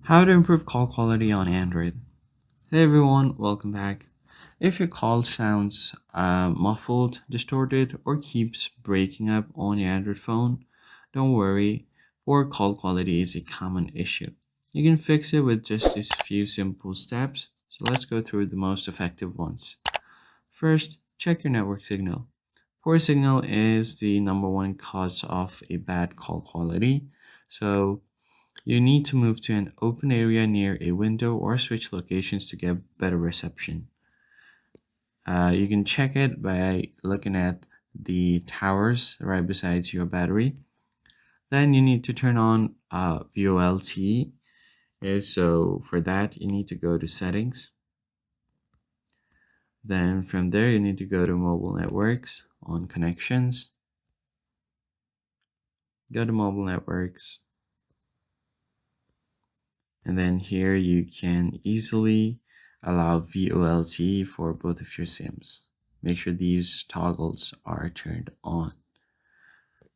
How to improve call quality on Android. Hey everyone, welcome back. If your call sounds muffled, distorted, or keeps breaking up on your Android phone, don't worry, poor call quality is a common issue. You can fix it with just a few simple steps, so let's go through the most effective ones. First, check your network signal. Poor signal is the number one cause of a bad call quality, so you need to move to an open area near a window or switch locations to get better reception. You can check it by looking at the towers right beside your battery. Then you need to turn on VoLTE. So for that, you need to go to settings. Then from there, you need to go to mobile networks on connections. Go to mobile networks. And then here you can easily allow VoLTE for both of your SIMs. Make sure these toggles are turned on.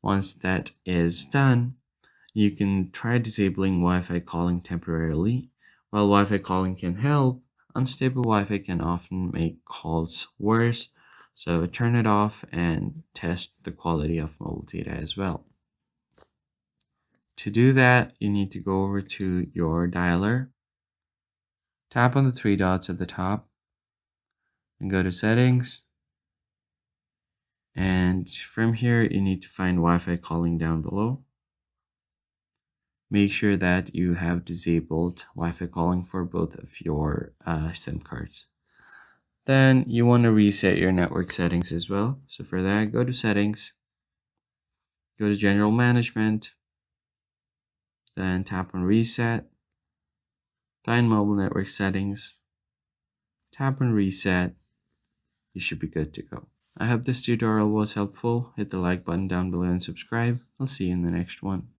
Once that is done, you can try disabling Wi-Fi calling temporarily. While Wi-Fi calling can help, unstable Wi-Fi can often make calls worse. So turn it off and test the quality of mobile data as well. To do that, you need to go over to your dialer. Tap on the three dots at the top and go to settings. And from here, you need to find Wi-Fi calling down below. Make sure that you have disabled Wi-Fi calling for both of your SIM cards. Then you want to reset your network settings as well. So for that, go to settings, go to general management, then tap on reset, find mobile network settings, tap on reset. You should be good to go. I hope this tutorial was helpful. Hit the like button down below and subscribe. I'll see you in the next one.